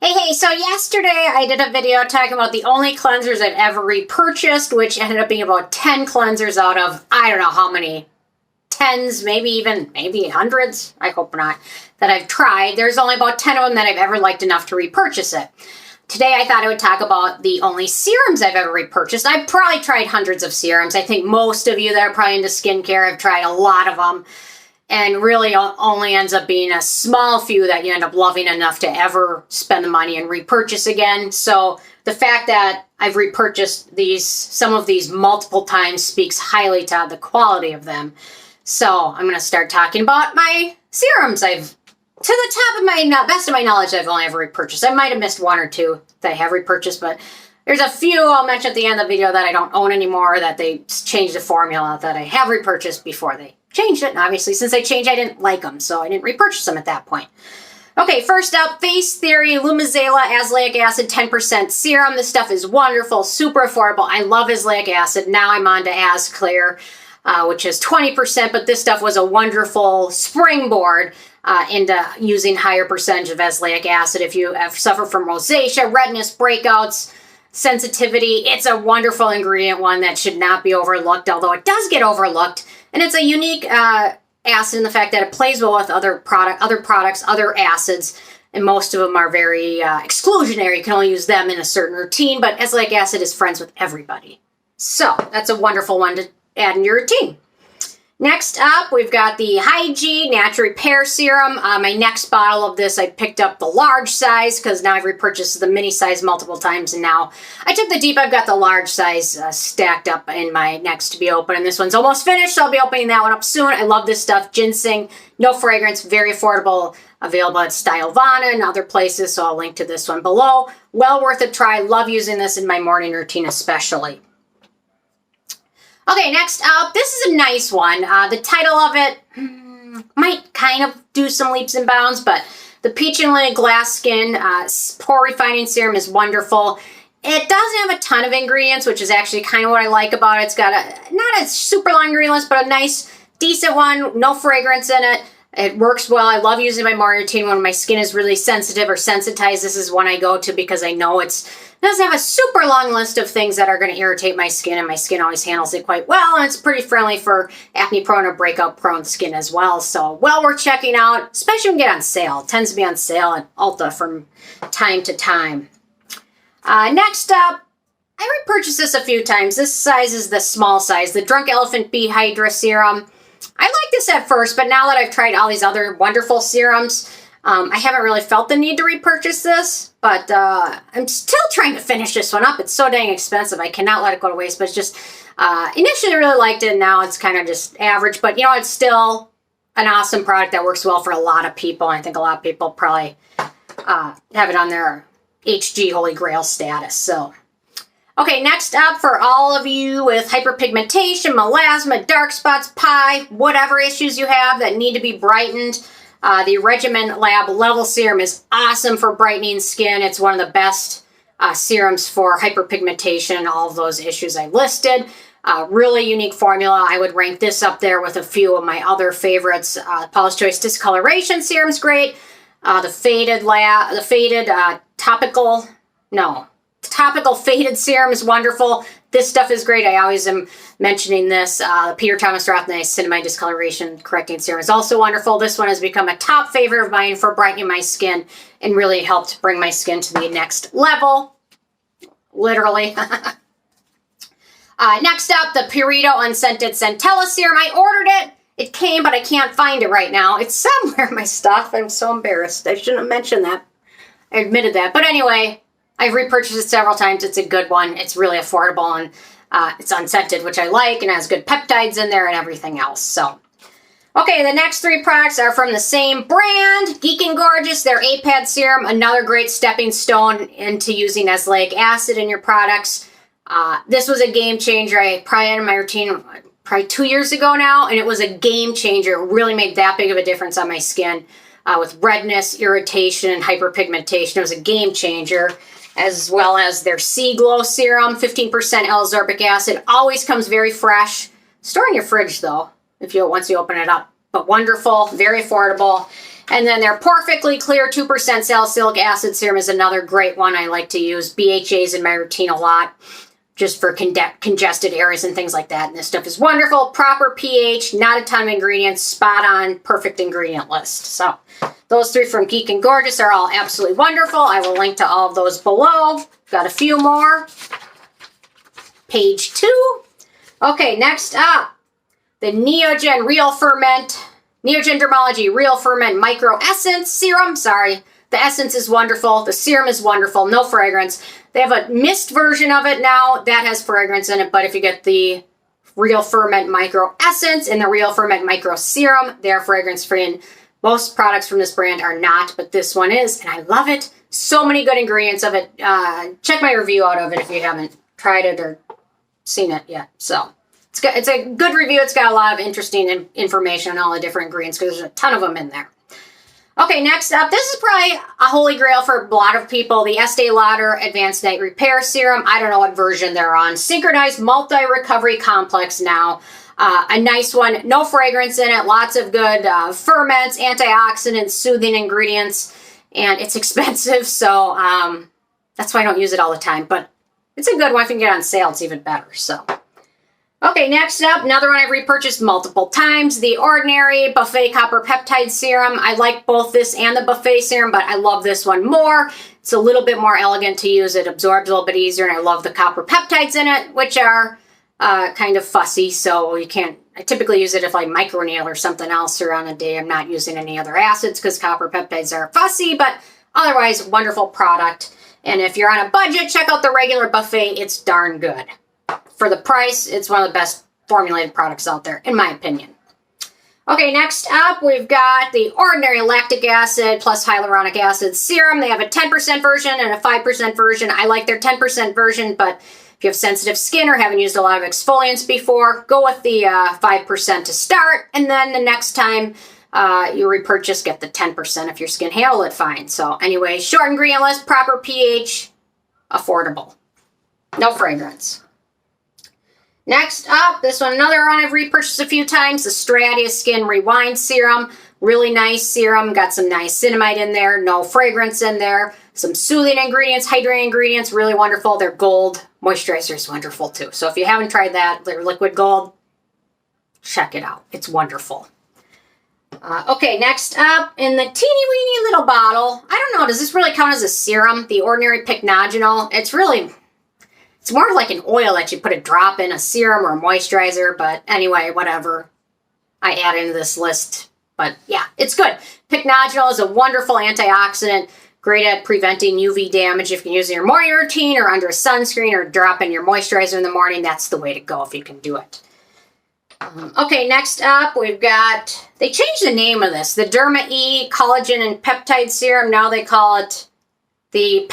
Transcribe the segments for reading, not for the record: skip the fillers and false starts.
Hey, so yesterday I did a video talking about the only cleansers I've ever repurchased, which ended up being about 10 cleansers out of, I don't know how many, tens, maybe hundreds, I hope not, that I've tried. There's only about 10 of them that I've ever liked enough to repurchase it. Today I thought I would talk about the only serums I've ever repurchased. I've probably tried hundreds of serums. I think most of you that are probably into skincare have tried a lot of them. And really only ends up being a small few that you end up loving enough to ever spend the money and repurchase again. So the fact that I've repurchased some of these multiple times speaks highly to the quality of them. So I'm going to start talking about my serums. To the top of my, best of my knowledge, I've only ever repurchased. I might have missed one or two that I have repurchased, but there's a few I'll mention at the end of the video that I don't own anymore, that they changed the formula that I have repurchased before they changed it. And obviously, since they changed, I didn't like them, so I didn't repurchase them at that point. Okay, first up, Facetheory Lumizela Azelaic Acid 10% Serum. This stuff is wonderful, super affordable. I love azelaic acid. Now I'm on to Asclear, which is 20%, but this stuff was a wonderful springboard into using higher percentage of azelaic acid. If you have suffered from rosacea, redness, breakouts, sensitivity, it's a wonderful ingredient, one that should not be overlooked, although it does get overlooked. And it's a unique acid in the fact that it plays well with other products, other acids, and most of them are very exclusionary. You can only use them in a certain routine, but azelaic acid is friends with everybody. So that's a wonderful one to add in your routine. Next up, we've got the Hyggee Natural Repair Serum. My next bottle of this, I picked up the large size because now I've repurchased the mini size multiple times, and now I took the deep. I've got the large size stacked up in my next to be open, and this one's almost finished, so I'll be opening that one up soon. I love this stuff. Ginseng, no fragrance, very affordable, available at Stylovana and other places, so I'll link to this one below. Well worth a try. Love using this in my morning routine especially. Okay, next up, this is a nice one. The title of it might kind of do some leaps and bounds, but the Peach and Linen Glass Skin Pore Refining Serum is wonderful. It doesn't have a ton of ingredients, which is actually kind of what I like about it. It's got not a super long ingredient list, but a nice, decent one, no fragrance in it. It works well. I love using it in my morning routine when my skin is really sensitive or sensitized. This is one I go to because I know it doesn't have a super long list of things that are going to irritate my skin, and my skin always handles it quite well, and it's pretty friendly for acne-prone or breakout-prone skin as well. So well worth checking out, especially when you get on sale. It tends to be on sale at Ulta from time to time. Next up, I repurchased this a few times. This size is the small size, the Drunk Elephant B Hydra Serum. I liked this at first, but now that I've tried all these other wonderful serums, I haven't really felt the need to repurchase this, but I'm still trying to finish this one up. It's so dang expensive. I cannot let it go to waste, but it's just, initially I really liked it, and now it's kind of just average, but you know, it's still an awesome product that works well for a lot of people. I think a lot of people probably have it on their HG Holy Grail status, so. Okay, next up, for all of you with hyperpigmentation, melasma, dark spots, pie, whatever issues you have that need to be brightened, the Regimen Lab Level Serum is awesome for brightening skin. It's one of the best serums for hyperpigmentation, all of those issues I listed. Really unique formula. I would rank this up there with a few of my other favorites. Paula's Choice Discoloration Serum's great. The Topical Faded Serum is wonderful. This stuff is great. I always am mentioning this. Peter Thomas Roth Niacinamide Discoloration Correcting Serum is also wonderful. This one has become a top favorite of mine for brightening my skin and really helped bring my skin to the next level. Literally. Next up, the Purito Unscented Centella Serum. I ordered it. It came, but I can't find it right now. It's somewhere in my stuff. I'm so embarrassed. I shouldn't have mentioned that. I admitted that. But anyway, I've repurchased it several times. It's a good one. It's really affordable, and it's unscented, which I like, and has good peptides in there and everything else. So, okay, the next three products are from the same brand. Geek and Gorgeous, their APAD Serum, another great stepping stone into using azelaic acid in your products. This was a game changer. I probably had in my routine probably 2 years ago now, and it was a game changer. It really made that big of a difference on my skin with redness, irritation, and hyperpigmentation. It was a game changer. As well as their Sea Glow Serum, 15% L-ascorbic acid. Always comes very fresh. Store in your fridge, though, once you open it up. But wonderful, very affordable. And then their Porefectly Clear 2% Salicylic Acid Serum is another great one I like to use. BHA's in my routine a lot, just for congested areas and things like that. And this stuff is wonderful. Proper pH, not a ton of ingredients, spot on, perfect ingredient list. So those 3 from Geek and Gorgeous are all absolutely wonderful. I will link to all of those below. Got a few more. Page 2. Okay, next up, the Neogen Real Ferment, Neogen Dermalogy Real Ferment Micro Essence Serum. Sorry, the essence is wonderful. The serum is wonderful. No fragrance. They have a mist version of it now that has fragrance in it, but if you get the Real Ferment Micro Essence and the Real Ferment Micro Serum, they're fragrance-free, and most products from this brand are not, but this one is, and I love it. So many good ingredients of it. Check my review out of it if you haven't tried it or seen it yet. So it's a good review. It's got a lot of interesting information on all the different ingredients because there's a ton of them in there. Okay, next up, this is probably a holy grail for a lot of people, the Estee Lauder Advanced Night Repair Serum. I don't know what version they're on. Synchronized Multi-Recovery Complex now. A nice one. No fragrance in it. Lots of good ferments, antioxidants, soothing ingredients. And it's expensive, so that's why I don't use it all the time. But it's a good one. If you can get it on sale, it's even better. So, okay, next up, another one I've repurchased multiple times, the Ordinary Buffet Copper Peptide Serum. I like both this and the Buffet Serum, but I love this one more. It's a little bit more elegant to use. It absorbs a little bit easier, and I love the copper peptides in it, which are kind of fussy, so you can't, I typically use it if I microneedle or something else, or on a day I'm not using any other acids because copper peptides are fussy, but otherwise, wonderful product. And if you're on a budget, check out the regular Buffet. It's darn good. For the price, it's one of the best formulated products out there, in my opinion. Okay, next up, we've got the Ordinary Lactic Acid plus Hyaluronic Acid Serum. They have a 10% version and a 5% version. I like their 10% version, but if you have sensitive skin or haven't used a lot of exfoliants before, go with the 5% to start, and then the next time you repurchase, get the 10% if your skin handled it fine. So anyway, short ingredient list, proper pH, affordable. No fragrance. Next up, this one, another one I've repurchased a few times, the Stratia Skin Rewind Serum. Really nice serum, got some niacinamide in there, no fragrance in there, some soothing ingredients, hydrating ingredients, really wonderful. Their gold moisturizer is wonderful too. So if you haven't tried that, their liquid gold, check it out. It's wonderful. Okay, next up, in the teeny weeny little bottle, I don't know, does this really count as a serum? The Ordinary Pycnogenol. It's more like an oil that you put a drop in, a serum or a moisturizer, but anyway, whatever. I add into this list, but yeah, it's good. Pycnogenol is a wonderful antioxidant, great at preventing UV damage. If you can use it in your morning routine or under a sunscreen or drop in your moisturizer in the morning, that's the way to go if you can do it. Okay, next up, we've got, they changed the name of this, the Derma E Collagen and Peptide Serum. Now they call it the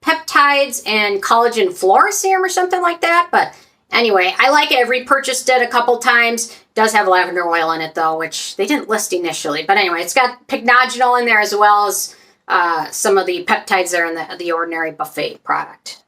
Peptides and Collagen Flora Serum or something like that. But anyway, I like it. I've repurchased it a couple times. It does have lavender oil in it, though, which they didn't list initially. But anyway, it's got pycnogenol in there as well as some of the peptides there in the Ordinary Buffet product.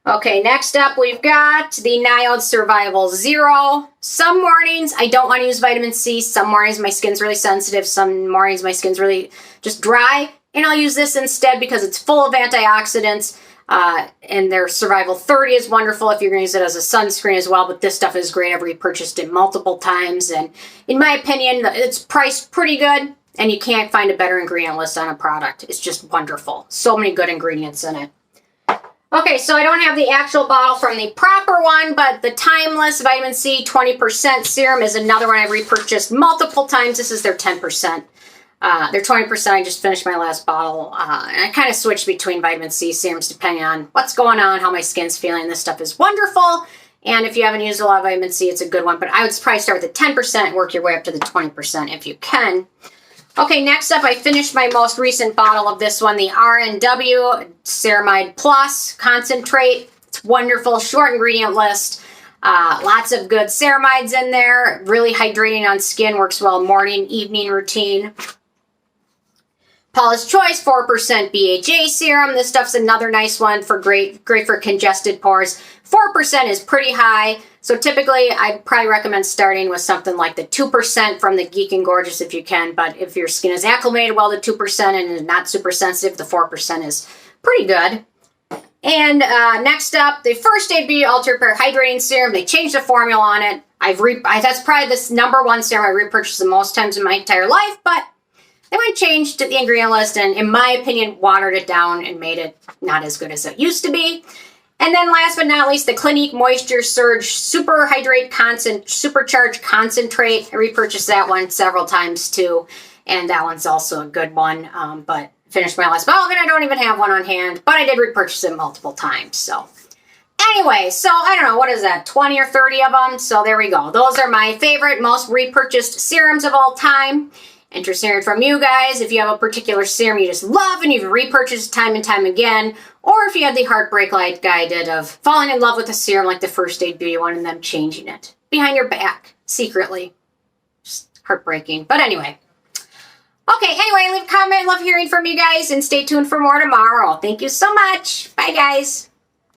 Okay, next up we've got the NIOD Survival Zero. Some mornings I don't want to use vitamin C. Some mornings my skin's really sensitive. Some mornings my skin's really just dry. And I'll use this instead because it's full of antioxidants. And their Survival 30 is wonderful if you're going to use it as a sunscreen as well. But this stuff is great. I've repurchased it multiple times. And in my opinion, it's priced pretty good. And you can't find a better ingredient list on a product. It's just wonderful. So many good ingredients in it. Okay, so I don't have the actual bottle from the proper one, but the Timeless Vitamin C 20% Serum is another one I've repurchased multiple times. This is their 10%. Their 20%, I just finished my last bottle. And I kind of switched between vitamin C serums depending on what's going on, how my skin's feeling. This stuff is wonderful. And if you haven't used a lot of vitamin C, it's a good one. But I would probably start with the 10% and work your way up to the 20% if you can. Okay, next up, I finished my most recent bottle of this one, the RNW Der Ceramide Plus Concentrate. It's wonderful, short ingredient list. Lots of good ceramides in there. Really hydrating on skin, works well morning, evening routine. Paula's Choice 4% BHA serum. This stuff's another nice one for great for congested pores. 4% is pretty high. So typically, I'd probably recommend starting with something like the 2% from the Geek and Gorgeous if you can, but if your skin is acclimated well to 2% and is not super sensitive, the 4% is pretty good. And next up, the First Aid Beauty Ultra Repair Hydrating Serum. They changed the formula on it. That's probably the #1 serum I repurchased the most times in my entire life, but they went and changed the ingredient list and, in my opinion, watered it down and made it not as good as it used to be. And then last but not least, the Clinique Moisture Surge Super Hydrate Supercharged Concentrate. I repurchased that one several times too, and that one's also a good one, but finished my last bottle of it. I don't even have one on hand, but I did repurchase it multiple times. So anyway, so I don't know, what is that, 20 or 30 of them? So there we go. Those are my favorite, most repurchased serums of all time. Interested in hearing from you guys. If you have a particular serum you just love and you've repurchased time and time again, or if you had the heartbreak like I did of falling in love with a serum like the First Aid Beauty one and then changing it behind your back, secretly. Just heartbreaking. But anyway. Okay, anyway, leave a comment. Love hearing from you guys, and stay tuned for more tomorrow. Thank you so much. Bye, guys.